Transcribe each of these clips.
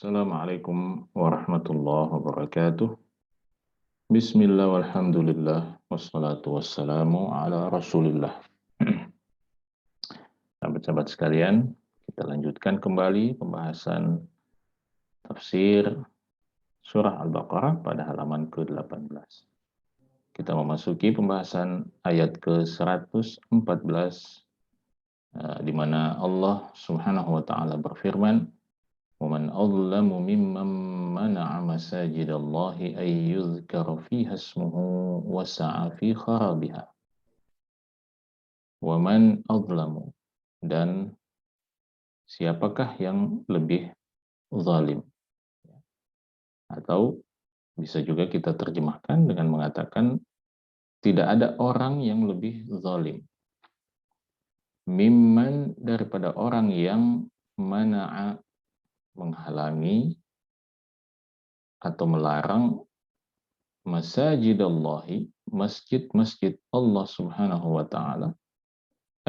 Assalamualaikum warahmatullahi wabarakatuh. Bismillah walhamdulillah wassalatu wassalamu ala rasulillah. Sahabat-sahabat sekalian, kita lanjutkan kembali pembahasan tafsir surah Al-Baqarah pada halaman ke-18. Kita memasuki pembahasan ayat ke-114 di mana Allah Subhanahu wa taala berfirman, وَمَنْ أَظْلَمُ مِمَّنْ مَنَعَ مَسَاجِدَ اللَّهِ أَنْ يُذْكَرَ فِيهَا اسْمُهُ وَسَعَى فِي خَرَابِهَا. وَمَنْ أَظْلَمُ, dan siapakah yang lebih zalim? Atau bisa juga kita terjemahkan dengan mengatakan tidak ada orang yang lebih zalim. Mimman, daripada orang yang mana'a, menghalangi atau melarang masajidallahi, masjid-masjid Allah Subhanahu wa taala,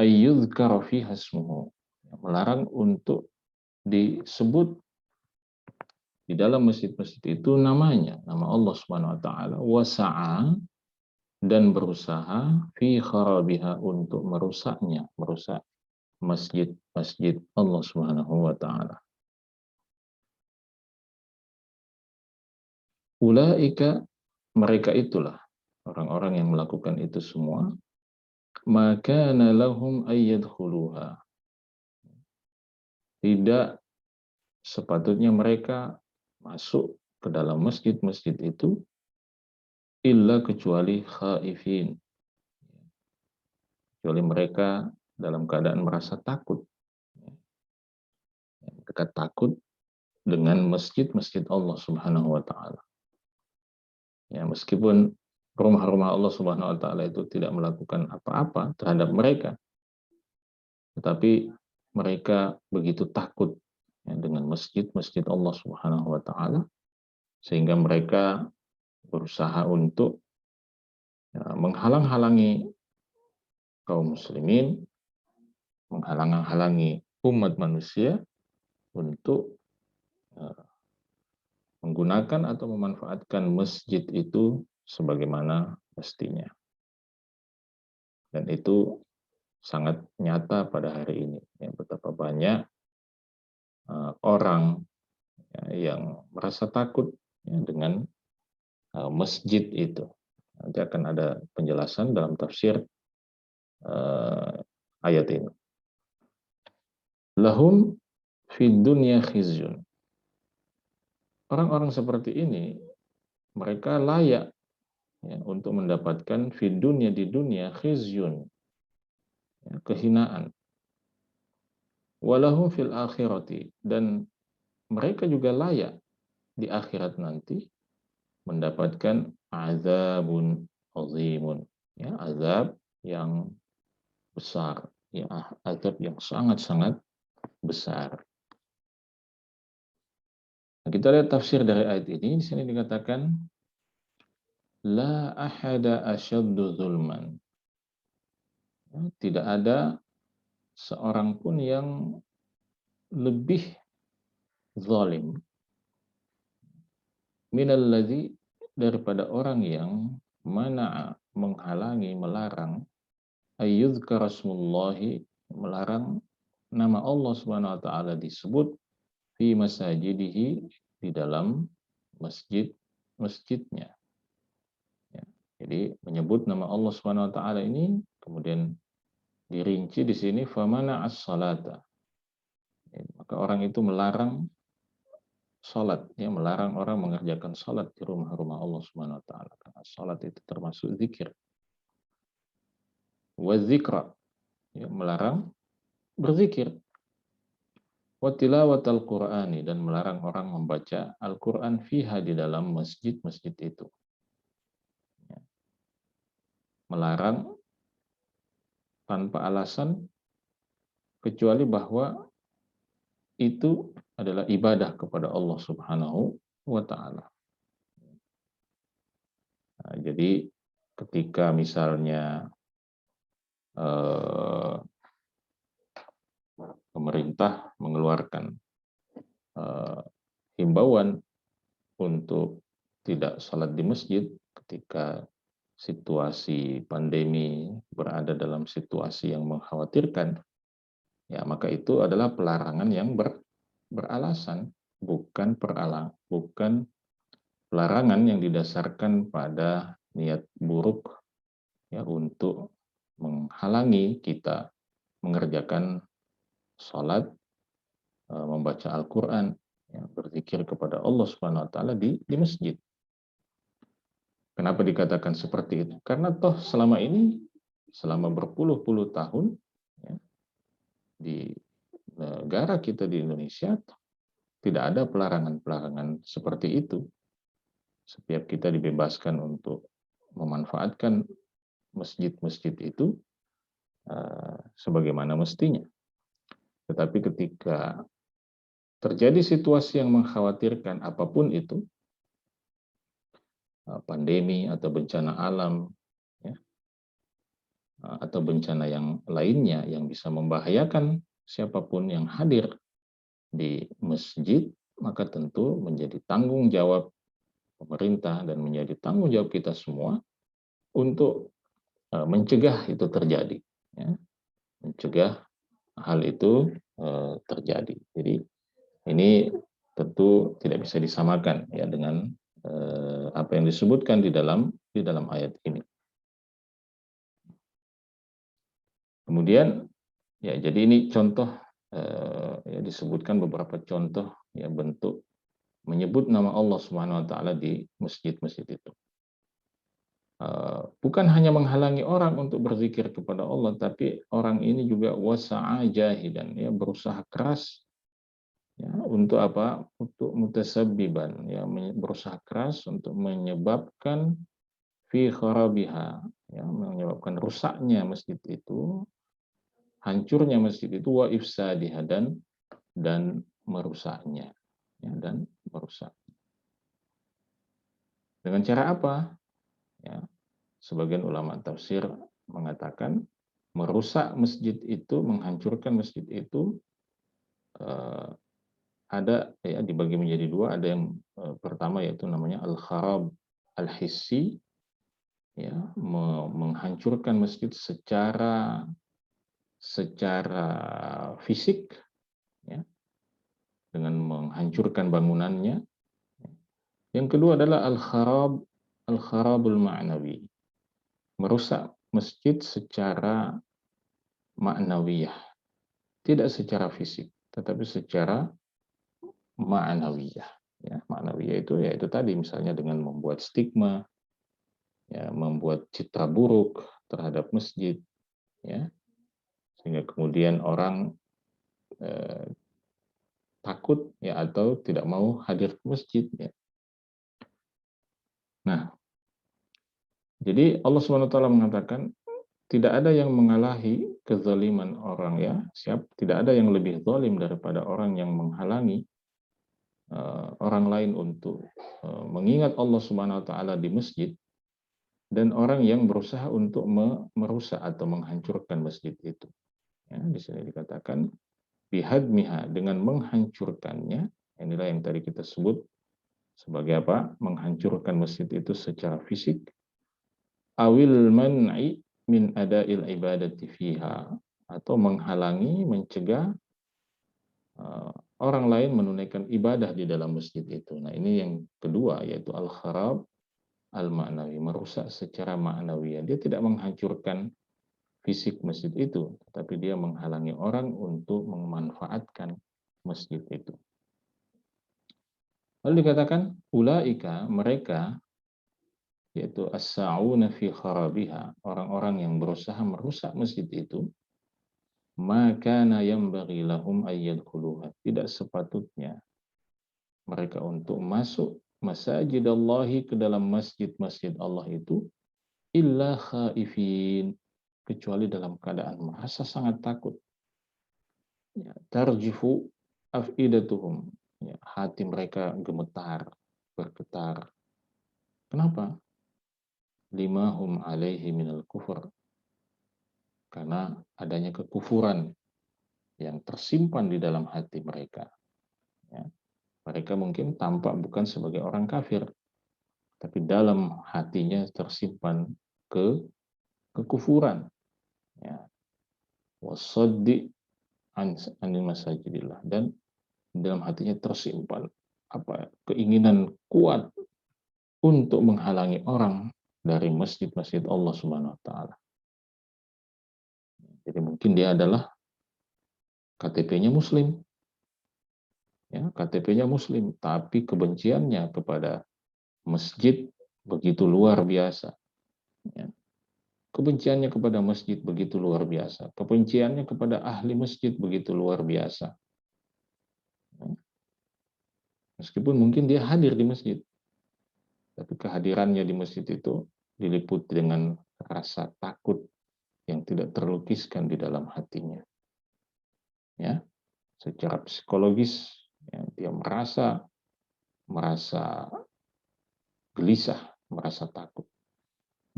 ayyuzkara fiha ismuhu, melarang untuk disebut di dalam masjid-masjid itu namanya, nama Allah Subhanahu wa taala, wasa'a, dan berusaha fi kharabiha, untuk merusaknya, merusak masjid-masjid Allah Subhanahu wa taala. Ulaika, mereka itulah orang-orang yang melakukan itu semua, maka lahum ayyadkhuluha, tidak sepatutnya mereka masuk ke dalam masjid-masjid itu illa, kecuali khaifin, kecuali mereka dalam keadaan merasa takut. Mereka takut dengan masjid-masjid Allah Subhanahu wa taala. Ya, meskipun rumah-rumah Allah Subhanahu wa taala itu tidak melakukan apa-apa terhadap mereka, tetapi mereka begitu takut ya, dengan masjid-masjid Allah Subhanahu wa taala, sehingga mereka berusaha untuk menghalang-halangi kaum muslimin, menghalang-halangi umat manusia untuk menggunakan atau memanfaatkan masjid itu sebagaimana mestinya. Dan itu sangat nyata pada hari ini, ya, betapa banyak orang yang merasa takut ya, dengan masjid itu. Nanti akan ada penjelasan dalam tafsir ayat ini. Lahum fid dunya khizyun. Orang-orang seperti ini, mereka layak ya, untuk mendapatkan fid dunya, di dunia, khizyun, ya, kehinaan. Walahum fil akhirati, dan mereka juga layak di akhirat nanti mendapatkan azabun azimun, ya, azab yang besar, ya, azab yang sangat-sangat besar. Nah, kita lihat tafsir dari ayat ini. Di sini dikatakan la ahada asyaddu zulman. Ya, tidak ada seorang pun yang lebih zalim minalladzi, daripada orang yang mana, menghalangi, melarang, ayyuzkara smullahi, melarang nama Allah Subhanahu wa taala disebut fi masajidihi, di dalam masjid-masjidnya. Ya, jadi menyebut nama Allah Subhanahu wa taala ini kemudian dirinci di sini, famana as-salata. Ya, maka orang itu melarang salat, ya, melarang orang mengerjakan salat di rumah-rumah Allah Subhanahu wa taala. Karena salat itu termasuk zikir. Wa dzikra, ya, melarang berzikir. Wa tilawatal Qur'ani, dan melarang orang membaca Al-Qur'an fiha, di dalam masjid-masjid itu. Ya, melarang tanpa alasan kecuali bahwa itu adalah ibadah kepada Allah Subhanahu wa taala. Nah, jadi ketika misalnya pemerintah mengeluarkan himbauan untuk tidak sholat di masjid ketika situasi pandemi berada dalam situasi yang mengkhawatirkan, ya maka itu adalah pelarangan yang beralasan, bukan pelarangan yang didasarkan pada niat buruk ya untuk menghalangi kita mengerjakan sholat, membaca Al-Quran, ya, berzikir kepada Allah Subhanahu Wa Taala di masjid. Kenapa dikatakan seperti itu? Karena toh selama ini, selama berpuluh-puluh tahun, ya, di negara kita di Indonesia tidak ada pelarangan-pelarangan seperti itu. Setiap kita dibebaskan untuk memanfaatkan masjid-masjid itu sebagaimana mestinya. Tetapi ketika terjadi situasi yang mengkhawatirkan apapun itu, pandemi atau bencana alam, ya, atau bencana yang lainnya yang bisa membahayakan siapapun yang hadir di masjid, maka tentu menjadi tanggung jawab pemerintah dan menjadi tanggung jawab kita semua untuk mencegah itu terjadi, ya, mencegah hal itu terjadi. Jadi ini tentu tidak bisa disamakan ya dengan apa yang disebutkan di dalam ayat ini. Kemudian ya jadi ini contoh ya disebutkan beberapa contoh ya bentuk menyebut nama Allah Subhanahu Wa Taala di masjid-masjid itu. Bukan hanya menghalangi orang untuk berzikir kepada Allah, tapi orang ini juga wasa'a jahidan, ya berusaha keras ya untuk apa? Untuk mutasabbiban, ya berusaha keras untuk menyebabkan fi kharabiha, ya menyebabkan rusaknya masjid itu, hancurnya masjid itu, wa ifsadiha dan merusaknya, ya dan merusak. Dengan cara apa? Ya, sebagian ulama tafsir mengatakan merusak masjid itu, menghancurkan masjid itu ada ya dibagi menjadi dua. Ada yang pertama yaitu namanya al-kharab al-hissi, ya menghancurkan masjid secara fisik, ya dengan menghancurkan bangunannya. Yang kedua adalah al-kharabul ma'nawi, merusak masjid secara ma'nawiyah, tidak secara fisik, tetapi secara ma'nawiyah. Ya, ma'nawiyah itu ya itu tadi misalnya dengan membuat stigma, ya membuat citra buruk terhadap masjid, ya sehingga kemudian orang takut ya atau tidak mau hadir ke masjid. Ya. Nah, jadi Allah SWT mengatakan tidak ada yang mengalahi kezaliman orang ya, tidak ada yang lebih zalim daripada orang yang menghalangi orang lain untuk mengingat Allah Subhanahu Wa Taala di masjid, dan orang yang berusaha untuk merusak atau menghancurkan masjid itu. Ya, di sini dikatakan bihadmiha, dengan menghancurkannya. Inilah yang tadi kita sebut sebagai apa? Menghancurkan masjid itu secara fisik. Awil man'i min ada'il ibadati fiha, atau menghalangi, mencegah orang lain menunaikan ibadah di dalam masjid itu. Nah, ini yang kedua yaitu al-kharab al-ma'nawi, merusak secara ma'nawi. Dia tidak menghancurkan fisik masjid itu, tapi dia menghalangi orang untuk memanfaatkan masjid itu. Lalu dikatakan ulaika, mereka yaitu as-sa'una fi kharabiha, orang-orang yang berusaha merusak masjid itu, maka yanbaghi lahum ayyadkhuluha, tidak sepatutnya mereka untuk masuk masjid Allah, ke dalam masjid-masjid Allah itu, illa khaifin, kecuali dalam keadaan merasa sangat takut. Ya, tarjifu afidatuhum, ya, hati mereka gemetar, bergetar. Kenapa? Lima hum alaihi minal kufur, karena adanya kekufuran yang tersimpan di dalam hati mereka. Ya. Mereka mungkin tampak bukan sebagai orang kafir, tapi dalam hatinya tersimpan kekufuran, ya, wasaddi anil masajidillah, dan dalam hatinya tersimpan keinginan kuat untuk menghalangi orang dari masjid-masjid Allah Subhanahu wa taala. Jadi mungkin dia adalah KTP-nya muslim, ya, KTP-nya muslim, tapi kebenciannya kepada masjid begitu luar biasa, ya. Kebenciannya kepada masjid begitu luar biasa. Kebenciannya kepada ahli masjid begitu luar biasa. Meskipun mungkin dia hadir di masjid, tapi kehadirannya di masjid itu diliputi dengan rasa takut yang tidak terlukiskan di dalam hatinya. Ya, secara psikologis, ya, dia merasa gelisah, merasa takut.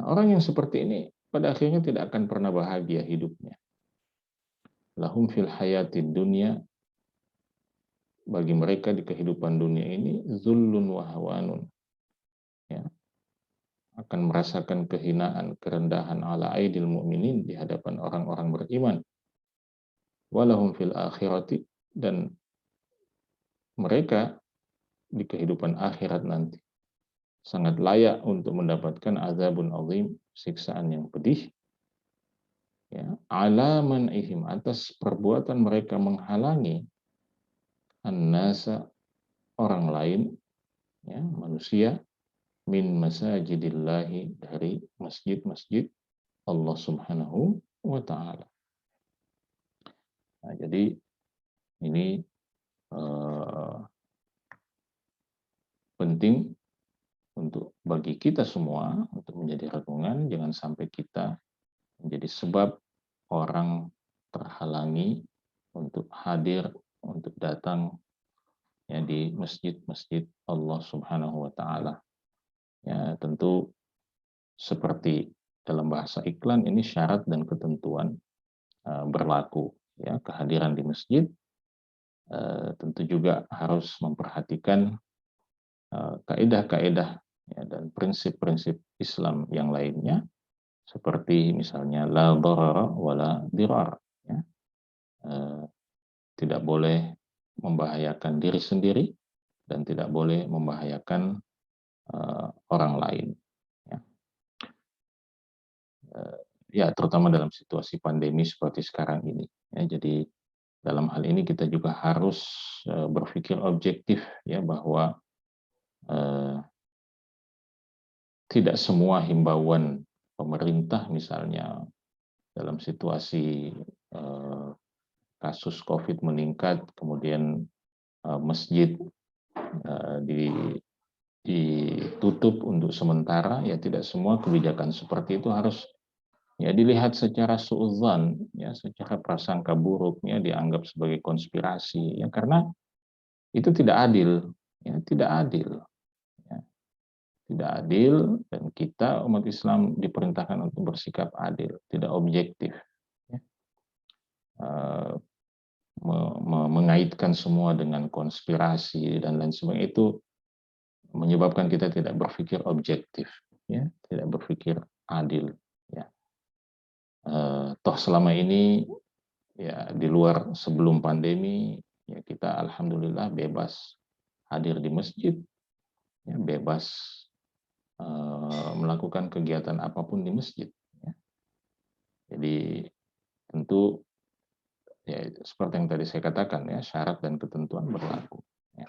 Nah, orang yang seperti ini pada akhirnya tidak akan pernah bahagia hidupnya. Lahum fil hayatid dunya, bagi mereka di kehidupan dunia ini, zullun wa hawanun, ya, akan merasakan kehinaan, kerendahan ala aidil mu'minin di hadapan orang-orang beriman. Walahum fil akhirati, dan mereka di kehidupan akhirat nanti sangat layak untuk mendapatkan azabun azim, siksaan yang pedih, ya, ala man'ihim, atas perbuatan mereka menghalangi an-nasa, orang lain, ya, manusia, min masajidillahi, dari masjid-masjid Allah Subhanahu wa taala. Nah, jadi ini penting untuk bagi kita semua untuk menjadi renungan, jangan sampai kita menjadi sebab orang terhalangi untuk hadir, untuk datang, ya, di masjid-masjid Allah Subhanahu wa taala. Ya, tentu seperti dalam bahasa iklan ini syarat dan ketentuan berlaku, ya, kehadiran di masjid tentu juga harus memperhatikan kaedah-kaedah, ya, dan prinsip-prinsip Islam yang lainnya, seperti misalnya la darara wala dirar, ya. Tidak boleh membahayakan diri sendiri dan tidak boleh membahayakan orang lain, ya. Ya, terutama dalam situasi pandemi seperti sekarang ini, ya. Jadi dalam hal ini kita juga harus berpikir objektif, ya, bahwa tidak semua himbauan pemerintah misalnya dalam situasi kasus COVID meningkat, kemudian masjid ditutup untuk sementara, ya, tidak semua kebijakan seperti itu harus, ya, dilihat secara suudzon, ya, secara prasangka buruknya dianggap sebagai konspirasi, ya, karena itu tidak adil, ya, tidak adil, ya, tidak adil, dan kita umat Islam diperintahkan untuk bersikap adil, tidak objektif, ya. Mengaitkan semua dengan konspirasi dan lain sebagainya itu menyebabkan kita tidak berpikir objektif, ya, tidak berpikir adil, ya. Toh selama ini, ya, di luar sebelum pandemi, ya, kita alhamdulillah bebas hadir di masjid, ya, bebas melakukan kegiatan apapun di masjid, ya. Jadi tentu, ya, seperti yang tadi saya katakan, ya, syarat dan ketentuan berlaku, ya.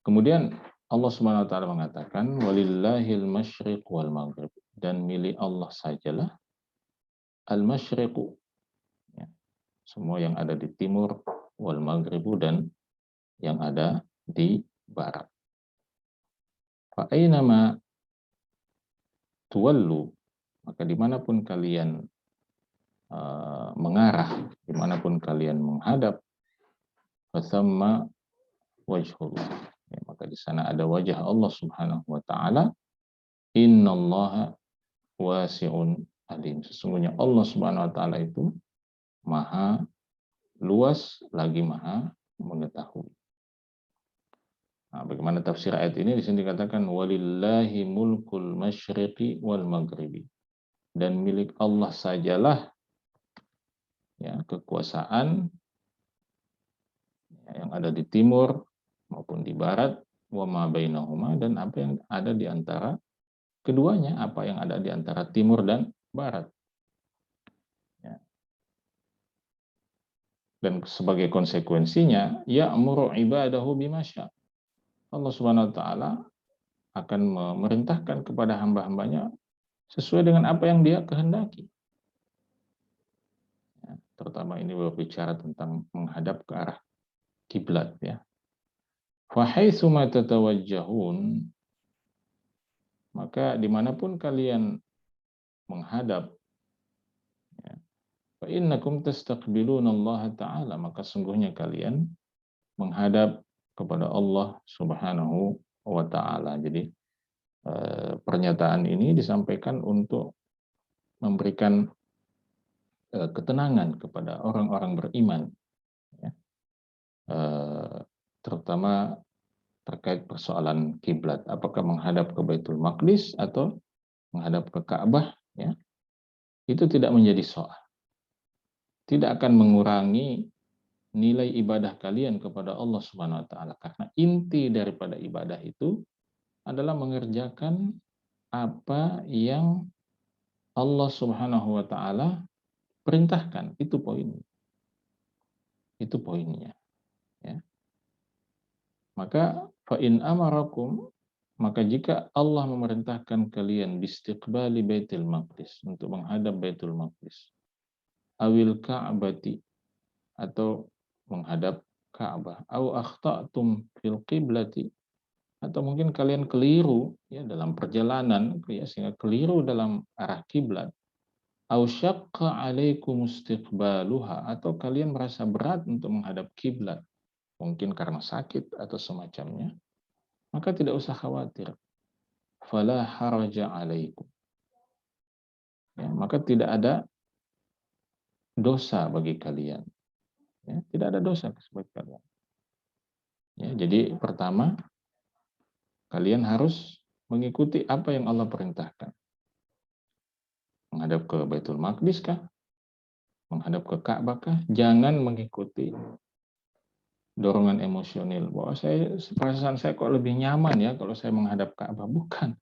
Kemudian Allah Subhanahu wa taala mengatakan walillahil masyriq wal maghrib, dan milik Allah sajalah al-masyriqu, ya, semua yang ada di timur, wal maghribu, dan yang ada di barat. Fa ainama tuwallu, maka dimanapun kalian mengarah, dimanapun kalian menghadap, fasamma wajhullah, ya, maka di sana ada wajah Allah Subhanahu wa taala. Innallaha wasi'un alim, sesungguhnya Allah Subhanahu wa taala itu maha luas lagi maha mengetahui. Nah, bagaimana tafsir ayat ini? Di sini dikatakan walillahi mulkul masyriqi wal maghribi. Dan milik Allah sajalah ya kekuasaan ya, yang ada di timur maupun di barat, wa ma bainahuma, dan apa yang ada di antara keduanya, apa yang ada di antara timur dan barat. Ya. Dan sebagai konsekuensinya, ya'muru ibadahu bimasya. Allah Subhanahu wa taala akan memerintahkan kepada hamba-hambanya sesuai dengan apa yang dia kehendaki. Ya, terutama ini berbicara tentang menghadap ke arah kiblat ya. Fa haitsu ma tatawajjahun, maka dimanapun kalian menghadap, ya, fa innakum tastaqbiluna Allah taala, maka sungguhnya kalian menghadap kepada Allah Subhanahu wa taala. Jadi pernyataan ini disampaikan untuk memberikan ketenangan kepada orang-orang beriman, ya. Terutama terkait persoalan kiblat, apakah menghadap ke Baitul Maqdis atau menghadap ke Ka'bah, ya, itu tidak menjadi soal, tidak akan mengurangi nilai ibadah kalian kepada Allah Subhanahu wa taala, karena inti daripada ibadah itu adalah mengerjakan apa yang Allah Subhanahu wa taala perintahkan. Itu poinnya. Itu poinnya, ya. Maka fa in amarakum, maka jika Allah memerintahkan kalian bistiqbali Baitul Maqdis, untuk menghadap Baitul Maqdis, awil Ka'bati, atau menghadap Ka'bah, au akhta'tum fil qiblati, atau mungkin kalian keliru ya dalam perjalanan ya, sehingga keliru dalam arah kiblat, au syaqqa 'alaikum istiqbaluha, atau kalian merasa berat untuk menghadap kiblat, mungkin karena sakit atau semacamnya, maka tidak usah khawatir. Fala haraja 'alaikum. Ya, maka tidak ada dosa bagi kalian. Ya, tidak ada dosa bagi kalian. Ya, jadi pertama, kalian harus mengikuti apa yang Allah perintahkan. Menghadap ke Baitul Maqdis kah? Menghadap ke Ka'bah kah? Jangan mengikuti dorongan emosional bahwa perasaan saya kok lebih nyaman ya kalau saya menghadap Ka'bah. Bukan.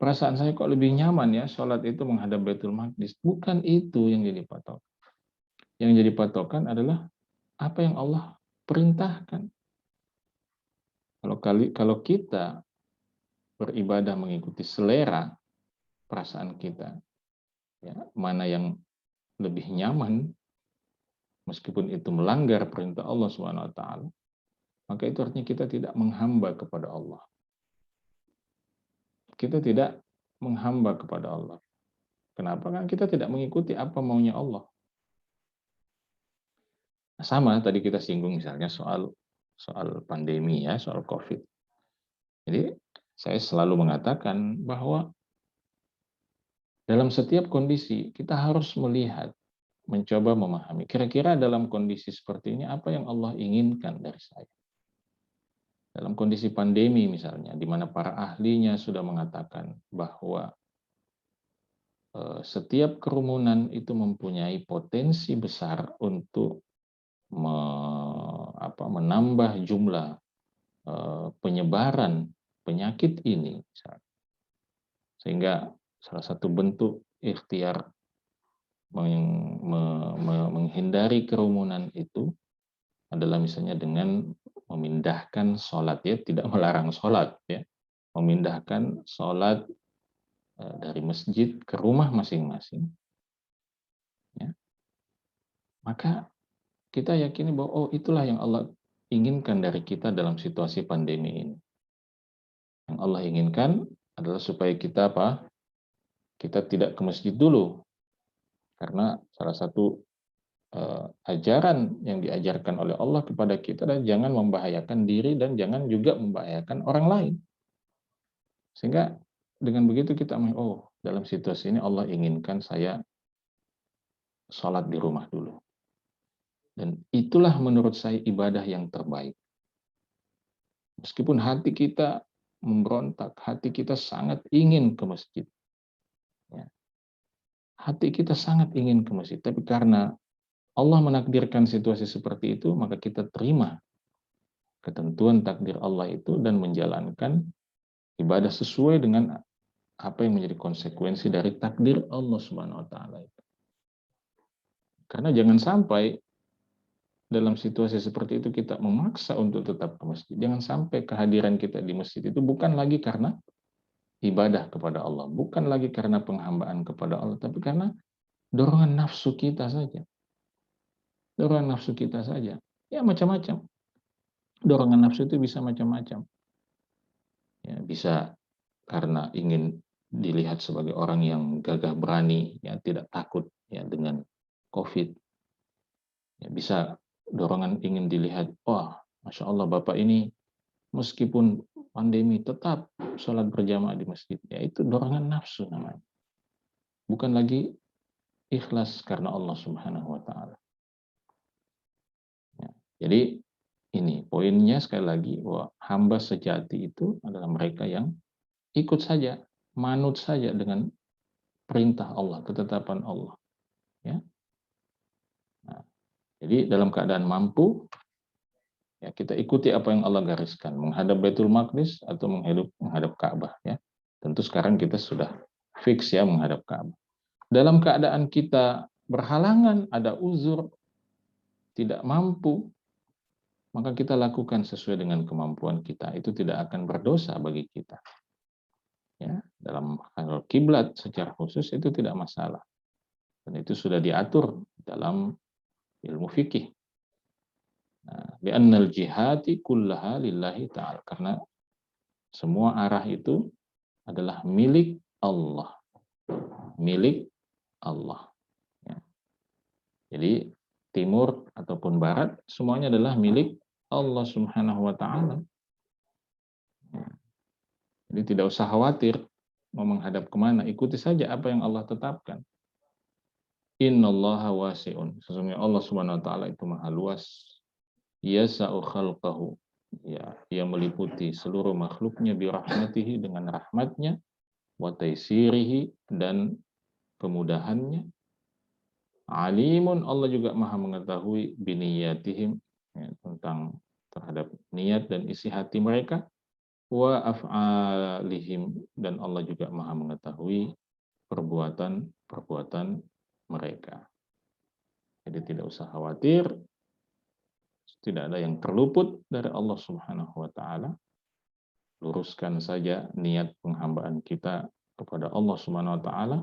Perasaan saya kok lebih nyaman ya sholat itu menghadap Baitul Maqdis. Bukan itu yang jadi patokan. Yang jadi patokan adalah apa yang Allah perintahkan. Kalau kita beribadah mengikuti selera perasaan kita, ya, mana yang lebih nyaman, meskipun itu melanggar perintah Allah Subhanahu wa taala, maka itu artinya kita tidak menghamba kepada Allah. Kita tidak menghamba kepada Allah. Kenapa? Kan kita tidak mengikuti apa maunya Allah. Sama tadi kita singgung misalnya soal pandemi ya, soal COVID. Jadi saya selalu mengatakan bahwa dalam setiap kondisi kita harus melihat, mencoba memahami, kira-kira dalam kondisi seperti ini apa yang Allah inginkan dari saya. Dalam kondisi pandemi misalnya, di mana para ahlinya sudah mengatakan bahwa setiap kerumunan itu mempunyai potensi besar untuk menambah jumlah penyebaran penyakit ini. Sehingga salah satu bentuk ikhtiar menghindari kerumunan itu adalah misalnya dengan memindahkan sholat, ya, tidak melarang sholat, ya, memindahkan sholat dari masjid ke rumah masing-masing, ya. Maka kita yakini bahwa oh itulah yang Allah inginkan dari kita dalam situasi pandemi ini. Yang Allah inginkan adalah supaya kita kita tidak ke masjid dulu, karena salah satu ajaran yang diajarkan oleh Allah kepada kita adalah jangan membahayakan diri dan jangan juga membahayakan orang lain. Sehingga dengan begitu kita oh, dalam situasi ini Allah inginkan saya sholat di rumah dulu. Dan itulah menurut saya ibadah yang terbaik. Meskipun hati kita memberontak, hati kita sangat ingin ke masjid. Ya. Hati kita sangat ingin ke masjid, tapi karena Allah menakdirkan situasi seperti itu, maka kita terima ketentuan takdir Allah itu dan menjalankan ibadah sesuai dengan apa yang menjadi konsekuensi dari takdir Allah Subhanahu wa taala itu. Karena jangan sampai dalam situasi seperti itu kita memaksa untuk tetap ke masjid. Jangan sampai kehadiran kita di masjid itu bukan lagi karena ibadah kepada Allah, bukan lagi karena penghambaan kepada Allah, tapi karena dorongan nafsu kita saja. Dorongan nafsu kita saja. Ya macam-macam. Dorongan nafsu itu bisa macam-macam. Ya, bisa karena ingin dilihat sebagai orang yang gagah berani, ya tidak takut ya dengan COVID. Ya, bisa dorongan ingin dilihat, wah, Masya Allah Bapak ini meskipun pandemi tetap sholat berjamaah di masjid. Ya itu dorongan nafsu namanya. Bukan lagi ikhlas karena Allah Subhanahu wa taala. Ya, jadi ini poinnya sekali lagi bahwa hamba sejati itu adalah mereka yang ikut saja, manut saja dengan perintah Allah, ketetapan Allah. Ya. Nah, jadi dalam keadaan mampu, ya kita ikuti apa yang Allah gariskan, menghadap Baitul Maqdis atau menghadap Ka'bah. Ya. Tentu sekarang kita sudah fix ya menghadap Ka'bah. Dalam keadaan kita berhalangan, ada uzur, tidak mampu, maka kita lakukan sesuai dengan kemampuan kita. Itu tidak akan berdosa bagi kita. Ya, dalam hal kiblat secara khusus itu tidak masalah. Dan itu sudah diatur dalam ilmu fikih. Li'annal jihati kullaha lillahi ta'ala. Karena semua arah itu adalah milik Allah. Milik Allah. Ya. Jadi timur ataupun barat semuanya adalah milik Allah Subhanahu wa taala. Ya. Jadi tidak usah khawatir mau menghadap kemana, ikuti saja apa yang Allah tetapkan. Innallaha wasi'un. Sesungguhnya Allah Subhanahu wa taala itu maha luas. Yasa'u khalqahu. Ya, ia meliputi seluruh makhluknya birahmatihi dengan rahmatnya, wa taisirihi dan kemudahannya. Alimun, Allah juga maha mengetahui biniyatihim, ya, tentang terhadap niat dan isi hati mereka, wa af'alihim, dan Allah juga maha mengetahui perbuatan-perbuatan mereka. Jadi tidak usah khawatir, tidak ada yang terluput dari Allah Subhanahu wa taala. Luruskan saja niat penghambaan kita kepada Allah Subhanahu wa taala.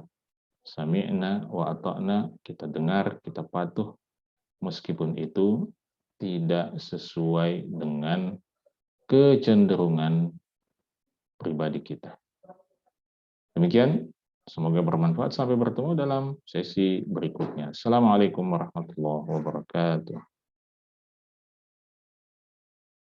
Sami'na wa ata'na, kita dengar, kita patuh meskipun itu tidak sesuai dengan kecenderungan pribadi kita. Demikian, semoga bermanfaat. Sampai bertemu dalam sesi berikutnya. Assalamualaikum warahmatullahi wabarakatuh.